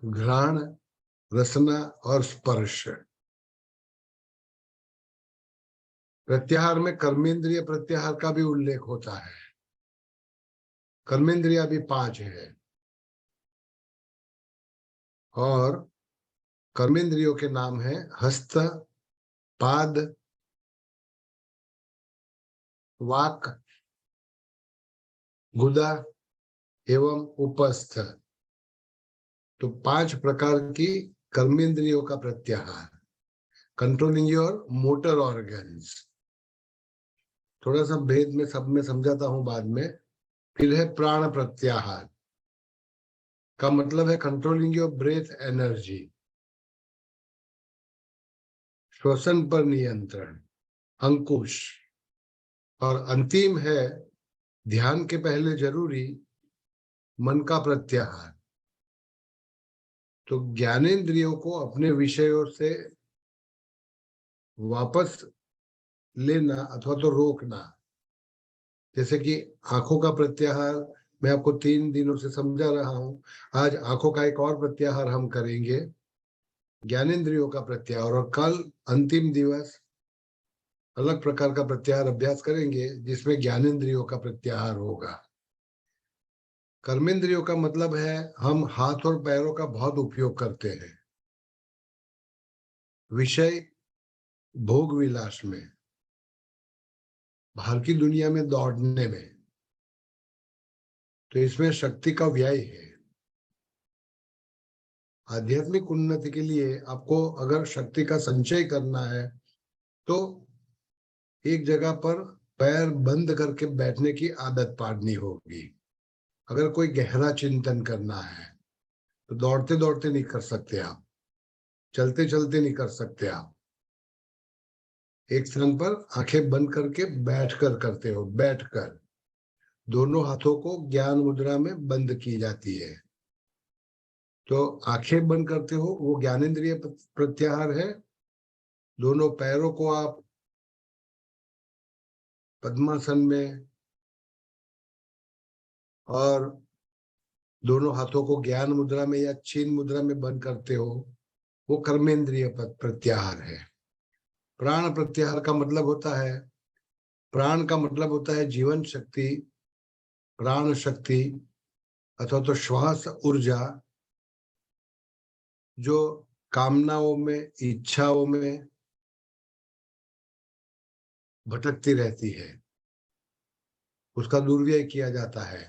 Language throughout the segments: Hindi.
घ्राण, रसना और स्पर्श। प्रत्याहार में कर्मेंद्रिय प्रत्याहार का भी उल्लेख होता है। कर्मेंद्रिय भी 5 है और कर्मेंद्रियों के नाम है हस्त, पाद, वाक, गुदा एवं उपस्थ। तो 5 प्रकार की कर्मेंद्रियों का प्रत्याहार, कंट्रोलिंग योर मोटर ऑर्गन्स। थोड़ा सा भेद में सब में समझाता हूं बाद में। फिर है प्राण प्रत्याहार का मतलब है कंट्रोलिंग योर ब्रेथ एनर्जी, श्वसन पर नियंत्रण, अंकुश। और अंतिम है ध्यान के पहले जरूरी मन का प्रत्याहार। तो ज्ञानेंद्रियों को अपने विषयों से वापस लेना अथवा तो रोकना। जैसे कि आंखों का प्रत्याहार मैं आपको 3 दिनों से समझा रहा हूं। आज आंखों का एक और प्रत्याहार हम करेंगे, ज्ञानेंद्रियों का प्रत्याहार। और कल अंतिम दिवस अलग प्रकार का प्रत्याहार अभ्यास करेंगे जिसमें ज्ञानेंद्रियों का प्रत्याहार होगा। कर्मेंद्रियों का मतलब है हम हाथ और पैरों का बहुत उपयोग करते हैं विषय भोग विलास में, बाहर की दुनिया में दौड़ने में। तो इसमें शक्ति का व्यय है। आध्यात्मिक उन्नति के लिए आपको अगर शक्ति का संचय करना है तो एक जगह पर पैर बंद करके बैठने की आदत पाड़नी होगी। अगर कोई गहरा चिंतन करना है तो दौड़ते दौड़ते नहीं कर सकते आप, चलते चलते नहीं कर सकते आप। एक स्थान पर आंखें बंद करके बैठकर करते हो, बैठकर दोनों हाथों को ज्ञान मुद्रा में बंद की जाती है। तो आंखें बंद करते हो वो ज्ञानेंद्रिय प्रत्याहार है। दोनों पैरों को आप पद्मासन में और दोनों हाथों को ज्ञान मुद्रा में या छीन मुद्रा में बंद करते हो, वो कर्मेंद्रिय प्रत्याहार है। प्राण प्रत्याहार का मतलब होता है, प्राण का मतलब होता है जीवन शक्ति, प्राण शक्ति अथवा तो श्वास ऊर्जा जो कामनाओं में, इच्छाओं में भटकती रहती है, उसका दुर्व्यय किया जाता है।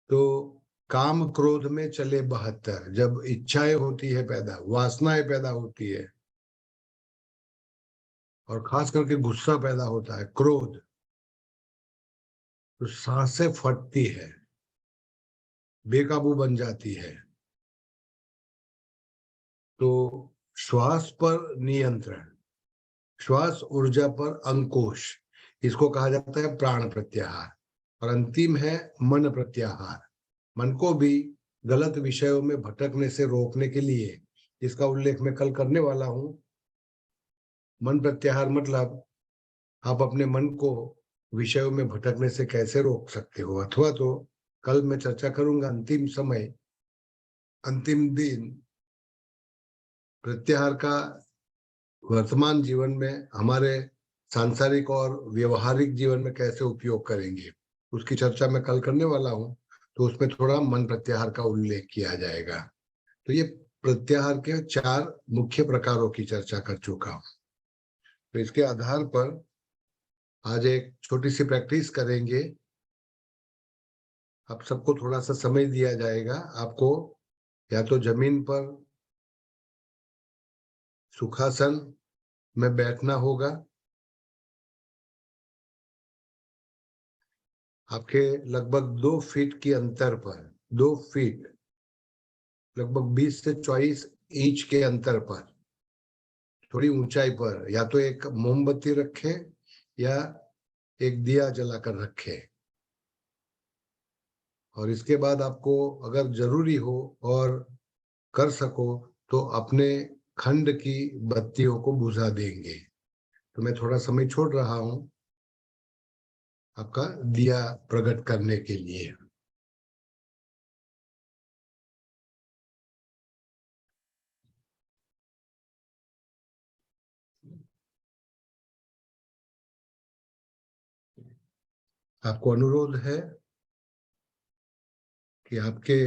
तो काम क्रोध में चले 72, जब इच्छाएं होती है पैदा, वासनाएं पैदा होती है और खास करके गुस्सा पैदा होता है, क्रोध, तो सांसें फटती है, बेकाबू बन जाती है। तो श्वास पर नियंत्रण, श्वास ऊर्जा पर अंकुश, इसको कहा जाता है प्राण प्रत्याहार। और अंतिम है मन प्रत्याहार। मन को भी गलत विषयों में भटकने से रोकने के लिए, इसका उल्लेख मैं कल करने वाला हूं। मन प्रत्याहार मतलब आप अपने मन को विषयों में भटकने से कैसे रोक सकते हो, अथवा तो कल मैं चर्चा करूंगा अंतिम समय, अंतिम दिन प्रत्याहार का वर्तमान जीवन में, हमारे सांसारिक और व्यवहारिक जीवन में कैसे उपयोग करेंगे, उसकी चर्चा मैं कल करने वाला हूं। तो उसमें थोड़ा मन प्रत्याहार का उल्लेख किया जाएगा। तो ये प्रत्याहार के 4 मुख्य प्रकारों की चर्चा कर चुका हूं। तो इसके आधार पर आज एक छोटी सी प्रैक्टिस करेंगे। आप सबको थोड़ा सा समय दिया जाएगा। आपको या तो जमीन पर सुखासन में बैठना होगा, आपके लगभग 2 फीट की अंतर पर, 2 फीट लगभग 20 से 24 इंच के अंतर पर, थोड़ी ऊंचाई पर, या तो एक मोमबत्ती रखें या एक दिया जलाकर रखें। और इसके बाद आपको अगर जरूरी हो और कर सको तो अपने खंड की बत्तियों को बुझा देंगे। तो मैं थोड़ा समय छोड़ रहा हूं आपका दिया प्रकट करने के लिए। आपको अनुरोध है कि आपके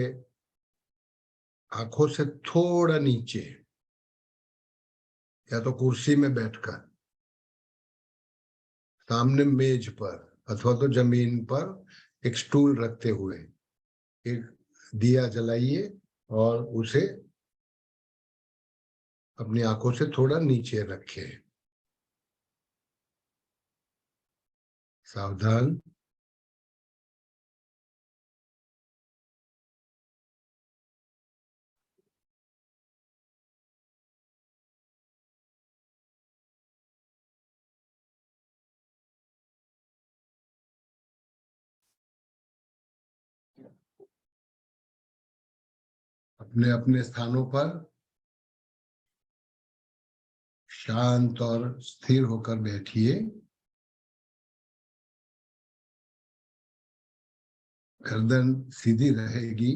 आंखों से थोड़ा नीचे, या तो कुर्सी में बैठकर, सामने मेज पर, अथवा तो जमीन पर एक स्टूल रखते हुए एक दिया जलाइए और उसे अपनी आंखों से थोड़ा नीचे रखें। सावधान। अपने अपने स्थानों पर शांत और स्थिर होकर बैठिए। गर्दन सीधी रहेगी।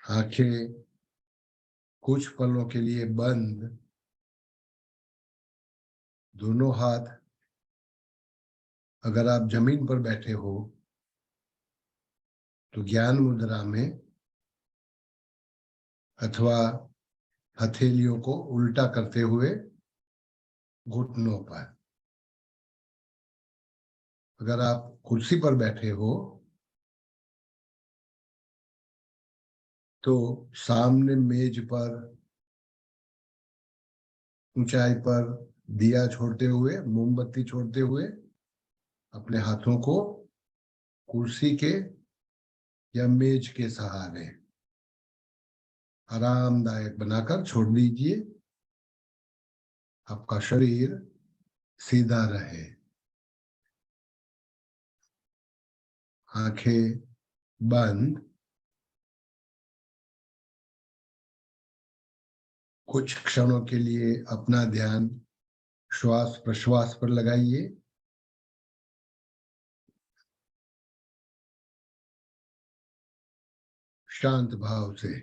आंखें कुछ पलों के लिए बंद। दोनों हाथ, अगर आप जमीन पर बैठे हो तो ज्ञान मुद्रा में, अथवा हथेलियों को उल्टा करते हुए घुटनों पर। अगर आप कुर्सी पर बैठे हो तो सामने मेज पर ऊंचाई पर दिया छोड़ते हुए, मोमबत्ती छोड़ते हुए, अपने हाथों को कुर्सी के या मेज के सहारे आरामदायक बनाकर छोड़ दीजिए। आपका शरीर सीधा रहे। आंखें बंद। कुछ क्षणों के लिए अपना ध्यान श्वास प्रश्वास पर लगाइए। शांत भाव से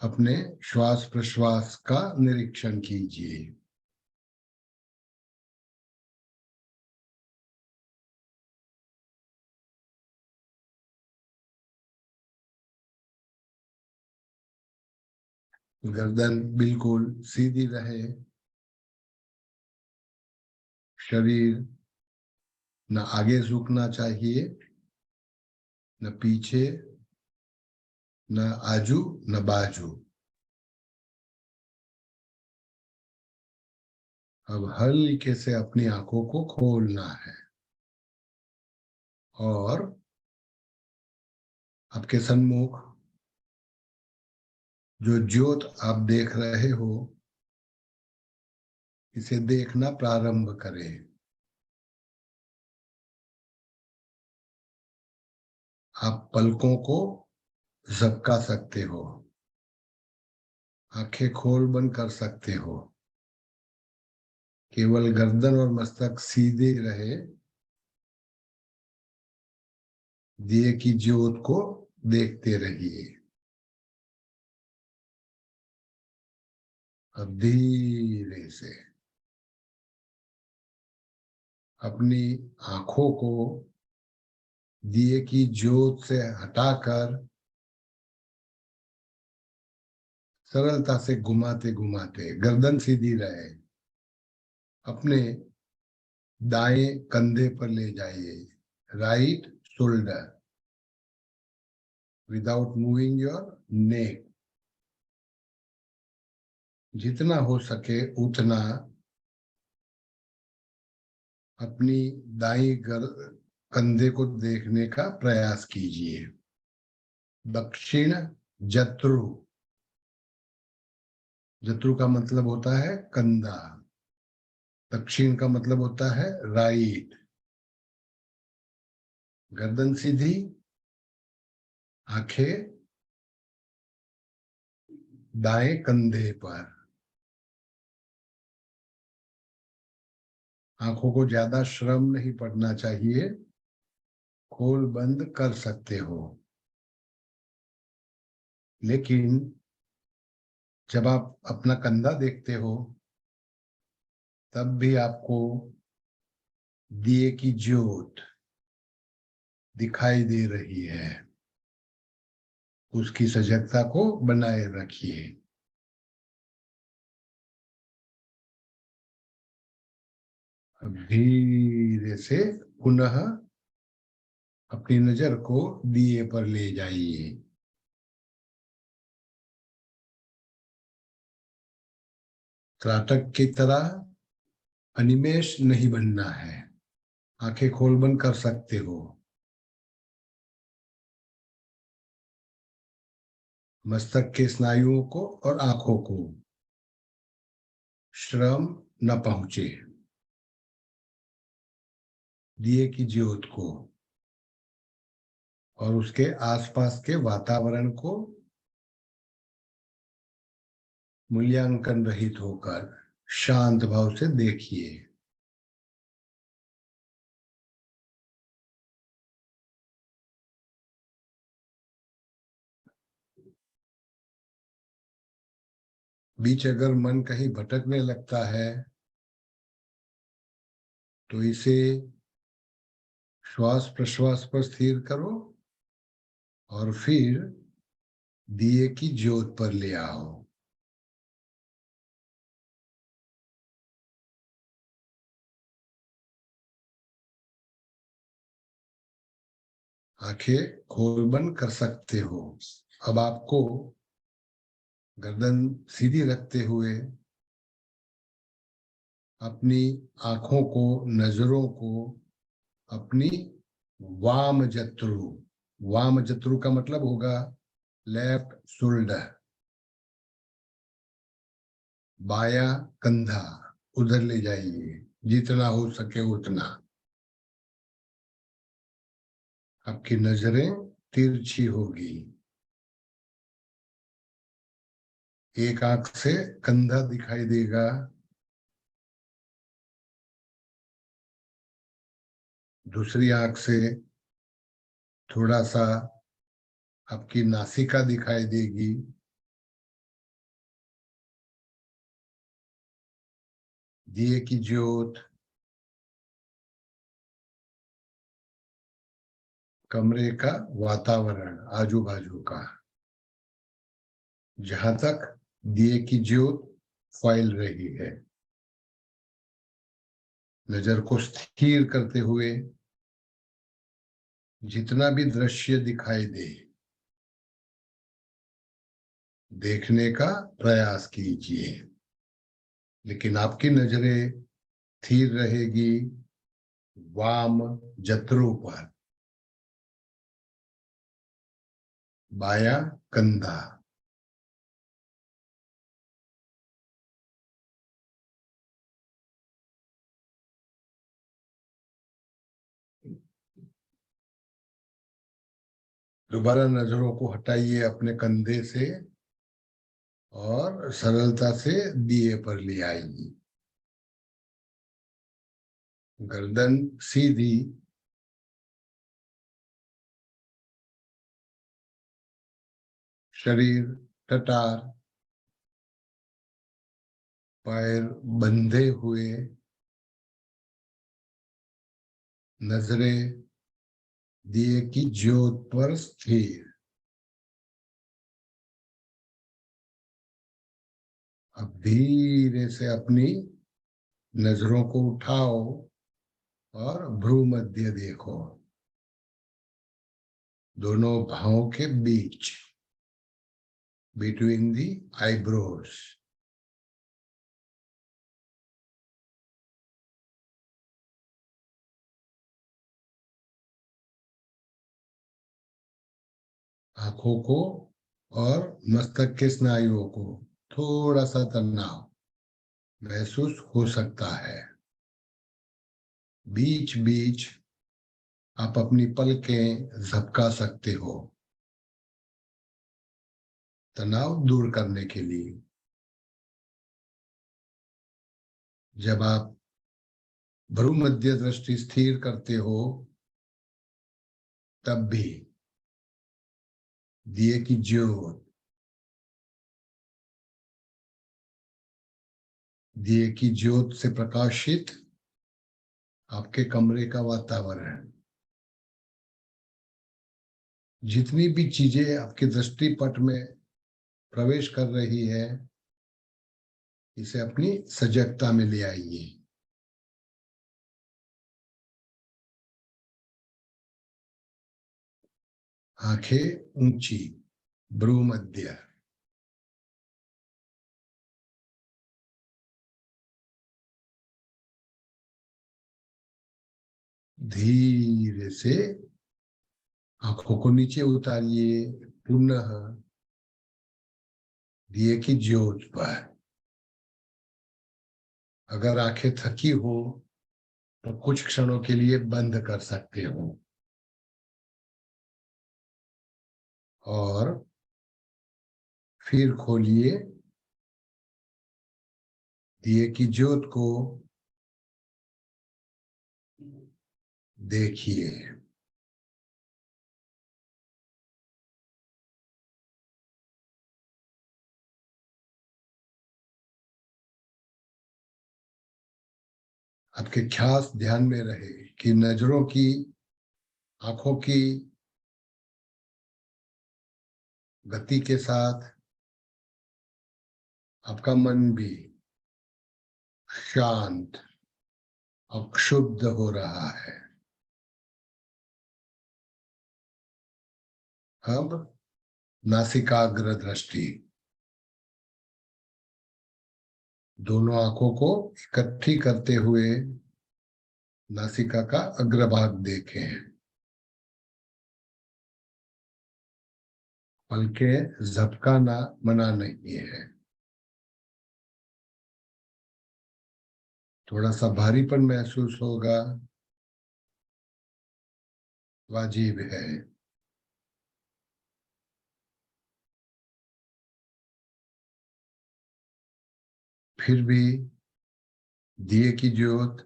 अपने श्वास प्रश्वास का निरीक्षण कीजिए। गर्दन बिल्कुल सीधी रहे। शरीर न आगे झुकना चाहिए, न पीछे, न आजू न बाजू। अब हल्के से अपनी आंखों को खोलना है और आपके सन्मुख जो ज्योत आप देख रहे हो, इसे देखना प्रारंभ करें। आप पलकों को झपका सकते हो, आंखें खोल बंद कर सकते हो। केवल गर्दन और मस्तक सीधे रहे। दिए की ज्योत को देखते रहिए। अब धीरे से अपनी आंखों को दिए की ज्योत से हटाकर सरलता से घुमाते घुमाते, गर्दन सीधी रहे, अपने दाएं कंधे पर ले जाइए, right shoulder, without moving your neck. जितना हो सके उतना अपनी दाई कंधे को देखने का प्रयास कीजिए। दक्षिण जत्रु। जत्रु का मतलब होता है कंधा। दक्षिण का मतलब होता है राइट। गर्दन सीधी, आंखें दाएं कंधे पर। आंखों को ज्यादा श्रम नहीं पड़ना चाहिए, खोल बंद कर सकते हो। लेकिन जब आप अपना कंधा देखते हो तब भी आपको दिए की ज्योत दिखाई दे रही है। उसकी सजगता को बनाए रखिए। अब धीरे से पुनः अपनी नजर को दिए पर ले जाइए। त्राटक की तरह अनिमेष नहीं बनना है। आंखें खोल बंद कर सकते हो। मस्तक के स्नायुओं को और आंखों को श्रम न पहुंचे। दिए की ज्योत को और उसके आसपास के वातावरण को मूल्यांकन रहित होकर शांत भाव से देखिए। बीच अगर मन कहीं भटकने लगता है तो इसे श्वास प्रश्वास पर स्थिर करो और फिर दिए की ज्योत पर ले आओ। आंखें खोल बंद कर सकते हो। अब आपको गर्दन सीधी रखते हुए अपनी आंखों को, नजरों को अपनी वाम जत्रु, वाम जत्रु का मतलब होगा लेफ्ट शोल्डर, बाया कंधा, उधर ले जाइए जितना हो सके उतना। आपकी नजरें तिरछी होगी। एक आंख से कंधा दिखाई देगा, दूसरी आंख से थोड़ा सा आपकी नासिका दिखाई देगी। दिए की ज्योत कमरे का वातावरण, आजू बाजू का, जहां तक दिए की ज्योत फैल रही है, नजर को स्थिर करते हुए जितना भी दृश्य दिखाई दे देखने का प्रयास कीजिए, लेकिन आपकी नजरें स्थिर रहेगी वाम जत्रों पर, बाया कंधा। दोबारा नजरों को हटाइए अपने कंधे से और सरलता से दिए पर ले आइए। गर्दन सीधी, शरीर टटार, पैर बंधे हुए, नजरें दिए की ज्योत पर स्थिर। अब धीरे से अपनी नजरों को उठाओ और भ्रू मध्य देखो, दोनों भावों के बीच, बिटवीन दी आईब्रोज। आंखों को और मस्तक के स्नायुओं को थोड़ा सा तनाव महसूस हो सकता है। बीच बीच आप अपनी पलकें झपका सकते हो तनाव दूर करने के लिए। जब आप भ्रू मध्य दृष्टि स्थिर करते हो तब भी दिए की ज्योत दिए की ज्योत से प्रकाशित आपके कमरे का वातावरण, जितनी भी चीजें आपके दृष्टि पट में प्रवेश कर रही है, इसे अपनी सजगता में ले आइए। आंखें ऊंची, भ्रू मध्य, धीरे से आंखों को नीचे उतारिए, पुनः दिए की ज्योत पर। अगर आंखें थकी हो तो कुछ क्षणों के लिए बंद कर सकते हो और फिर खोलिए। दिए की ज्योत को देखिए। आपके ख्यास ध्यान में रहे कि नजरों की, आंखों की गति के साथ आपका मन भी शांत और क्षुब्ध हो रहा है। अब नासिकाग्र दृष्टि, दोनों आंखों को इकट्ठी करते हुए नासिका का अग्रभाग देखें। पलकें झपकाना मना नहीं है। थोड़ा सा भारीपन महसूस होगा, वाजिब है। फिर भी दिए की ज्योत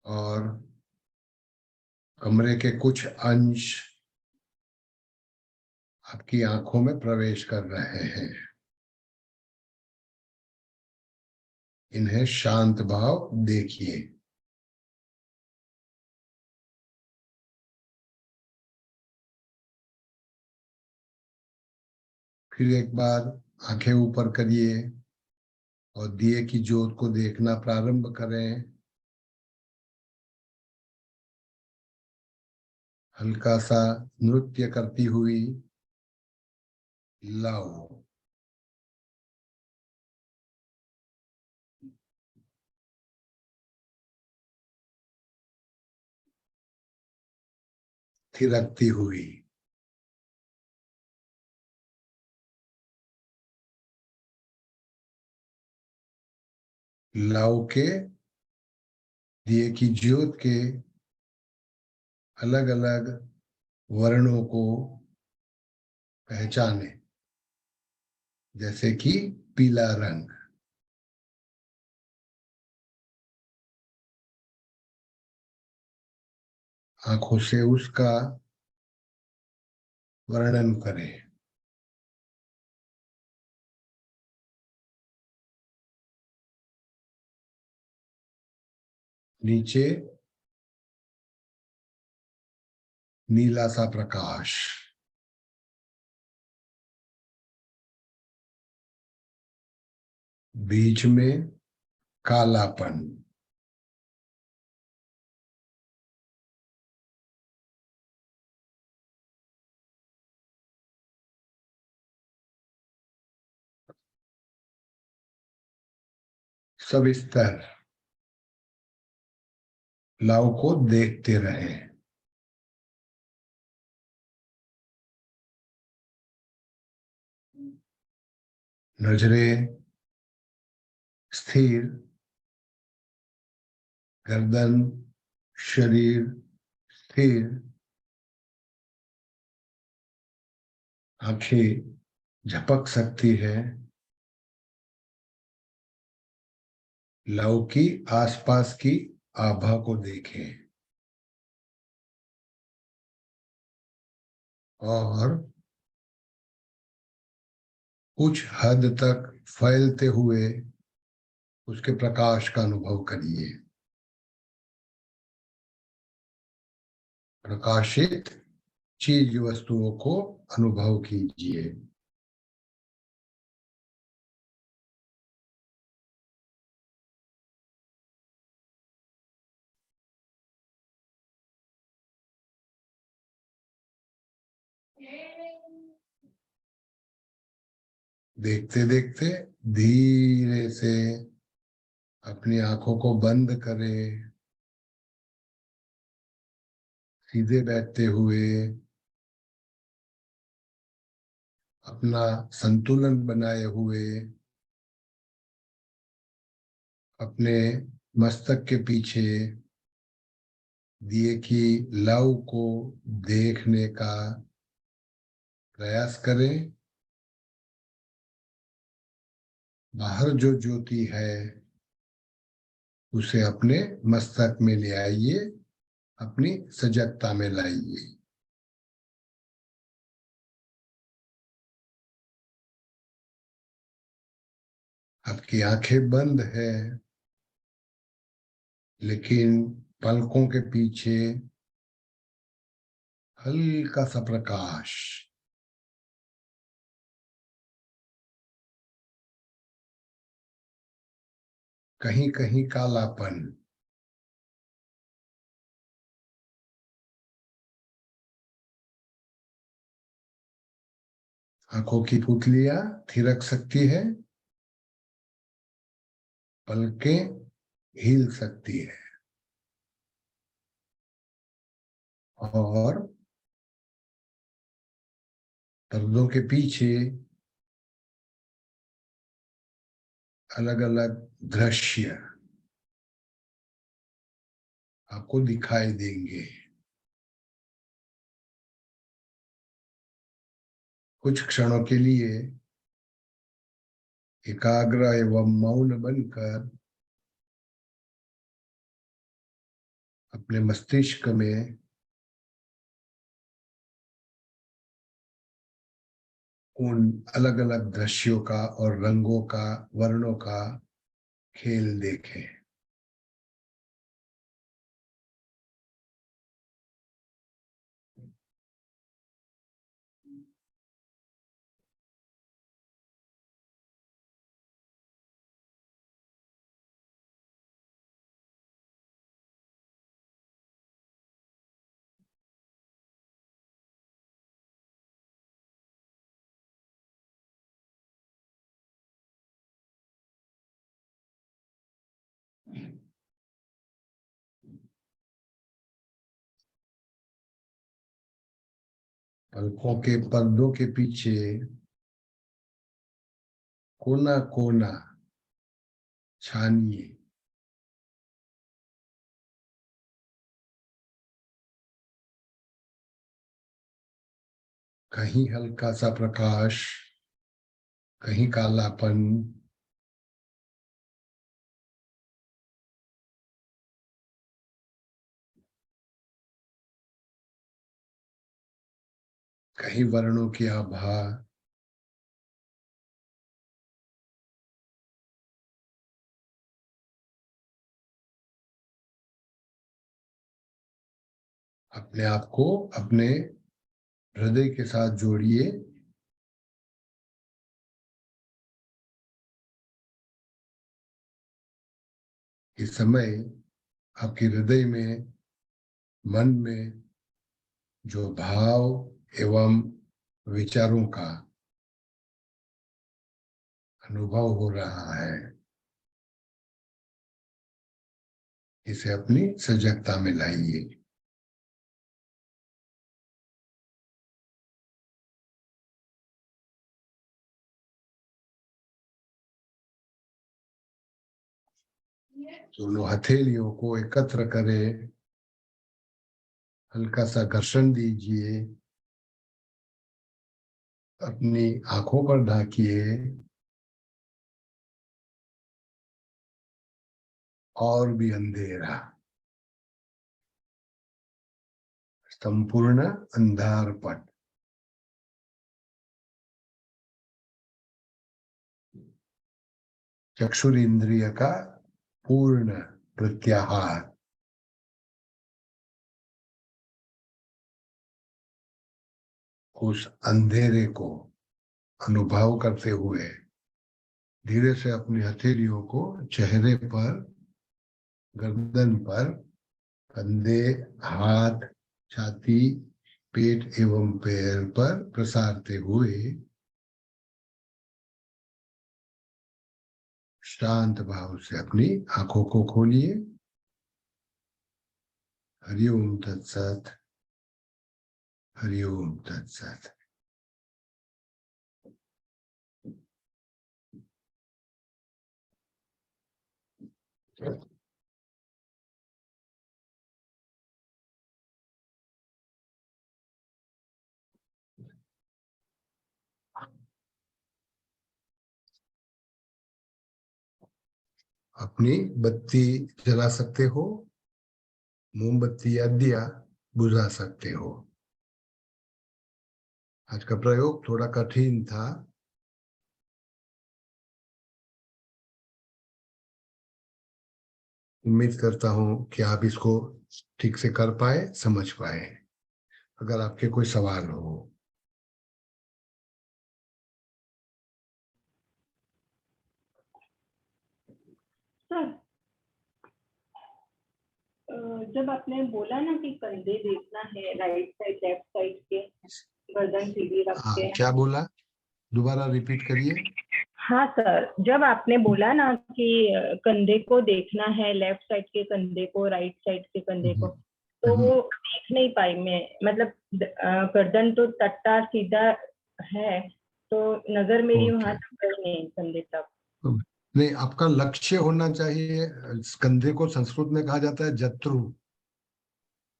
और कमरे के कुछ अंश आपकी आंखों में प्रवेश कर रहे हैं। इन्हें शांत भाव देखिए। फिर एक बार आंखें ऊपर करिए और दिए की ज्योत को देखना प्रारंभ करें। हल्का सा नृत्य करती हुई लव, थिरकती हुई, लव के, दिए की ज्योत के अलग अलग वर्णों को पहचाने, जैसे कि पीला रंग। आंखों से उसका वर्णन करें। नीचे नीला सा प्रकाश, बीच में कालापन, सविस्तर लव को देखते रहे। नजरें स्थिर, गर्दन, शरीर स्थिर, आंखें झपक सकती है। लव की आसपास की आभा को देखें और कुछ हद तक फैलते हुए उसके प्रकाश का अनुभव करिए। प्रकाशित चीज वस्तुओं को अनुभव कीजिए। देखते देखते धीरे से अपनी आंखों को बंद करें। सीधे बैठते हुए अपना संतुलन बनाए हुए अपने मस्तक के पीछे दिए की लौ को देखने का प्रयास करें। बाहर जो ज्योति है उसे अपने मस्तक में ले आइए, अपनी सजगता में लाइए। आपकी आंखें बंद है, लेकिन पलकों के पीछे हल्का सा प्रकाश, कहीं कहीं कालापन, आंखों की पुतलियां थिरक सकती है, पलकें हिल सकती है, और पर्दों के पीछे अलग अलग दृश्य आपको दिखाई देंगे। कुछ क्षणों के लिए एकाग्र एवं मौन बनकर अपने मस्तिष्क में उन अलग अलग दृश्यों का और रंगों का, वर्णों का खेल देखें। पलकों के पर्दों के पीछे कोना कोना छानिए। कहीं हल्का सा प्रकाश, कहीं कालापन, कहीं वर्णों की आभा। अपने आप को अपने हृदय के साथ जोड़िए। इस समय आपके हृदय में, मन में जो भाव एवं विचारों का अनुभव हो रहा है, इसे अपनी सजगता में लाइए। दोनों हथेलियों को एकत्र करें, हल्का सा घर्षण दीजिए, अपनी आंखों पर ढाकिए और भी अंधेरा, संपूर्ण अंधारपट। चक्षुर इंद्रिय का पूर्ण प्रत्याहार। उस अंधेरे को अनुभव करते हुए धीरे से अपनी हथेलियों को चेहरे पर, गर्दन पर, कंधे, हाथ, छाती, पेट एवं पैर पर प्रसारते हुए शांत भाव से अपनी आंखों को खोलिए। हरिओम तत्सत, हरिओम तत्सत। अपनी बत्ती जला सकते हो, मोमबत्ती या दिया बुझा सकते हो। आज का प्रयोग थोड़ा कठिन था, उम्मीद करता हूं कि आप इसको ठीक से कर पाए, समझ पाए। अगर आपके कोई सवाल हो। सर, जब आपने बोला ना कि कंधे देखना है राइट साइड लेफ्ट साइड के, गर्दन सीधी रख के। क्या बोला, दोबारा रिपीट करिए। हाँ सर, जब आपने बोला ना कि कंधे को देखना है, लेफ्ट साइड के कंधे को, राइट साइड के कंधे को, तो वो देख नहीं पाई मैं। मतलब गर्दन तो तट्टा सीधा है, तो नजर मेरी वहां तक गई नहीं, कंधे तक। नहीं, आपका लक्ष्य होना चाहिए। कंधे को संस्कृत में कहा जाता है जत्रु।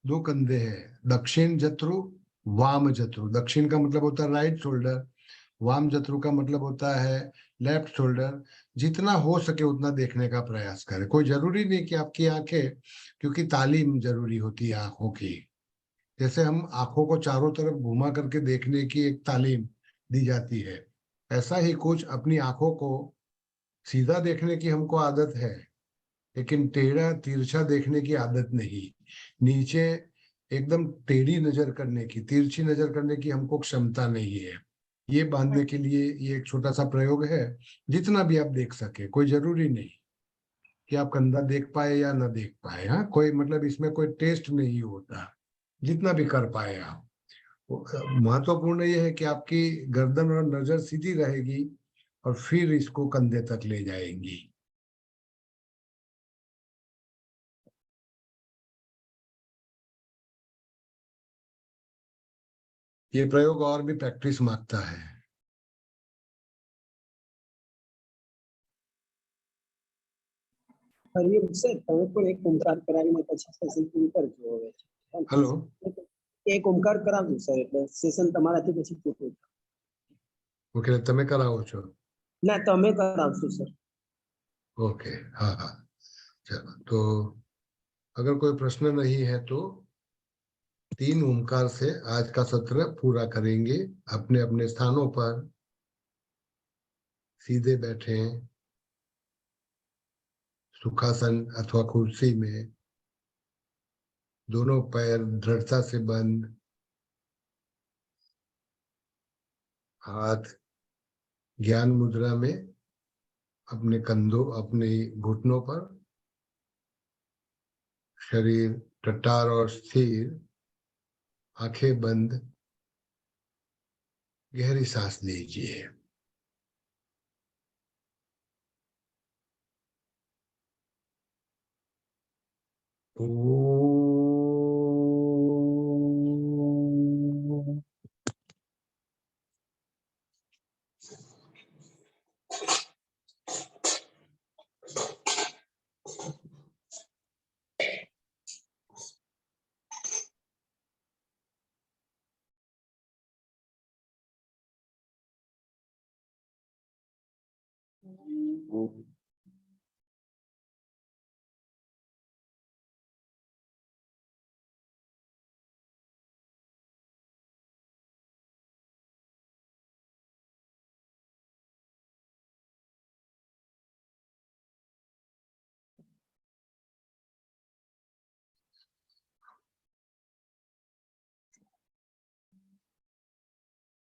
दो कंधे हैं, दक्षिण जत्रु, वाम जत्रु। दक्षिण का मतलब होता है राइट शोल्डर, वाम जत्रु का मतलब होता है लेफ्ट शोल्डर। जितना हो सके उतना देखने का प्रयास करें। कोई जरूरी नहीं कि आपकी आंखें, क्योंकि तालीम जरूरी होती है आंखों की। जैसे हम आंखों को चारों तरफ घुमा करके देखने की एक तालीम दी जाती है, ऐसा ही कुछ अपनी आंखों को सीधा देखने की हमको आदत है, लेकिन टेढ़ा तिरछा देखने की आदत नहीं। नीचे एकदम टेढ़ी नजर करने की, तिरछी नजर करने की हमको क्षमता नहीं है। ये बांधने के लिए ये एक छोटा सा प्रयोग है। जितना भी आप देख सके, कोई जरूरी नहीं कि आप कंधा देख पाए या ना देख पाए। हाँ, कोई मतलब इसमें कोई टेस्ट नहीं होता, जितना भी कर पाए आप। महत्वपूर्ण ये है कि आपकी गर्दन और नजर सीधी रहेगी और फिर इसको कंधे तक ले जाएंगी। ये प्रयोग और भी प्रैक्टिस मांगता है। હરિઓમ સર, તમે પણ એક ઓમકાર કરાવીને પછી સેશન પૂરું કરજો હવે. हेलो, એક ઓમકાર કરાવજો સર, એટલે સેશન તમારાથી પછી પૂરું. ओके, તમે કરાવો છો? ના, તમે કરાવશો સર. ओके, हाँ हाँ, चलो। तो अगर कोई प्रश्न नहीं है तो 3 ओमकार से आज का सत्र पूरा करेंगे। अपने अपने स्थानों पर सीधे बैठे, सुखासन अथवा कुर्सी में, दोनों पैर दृढ़ता से बंद, हाथ ज्ञान मुद्रा में अपने कंधों, अपने घुटनों पर, शरीर टट्टार और स्थिर, आंखें बंद, गहरी सांस लीजिए।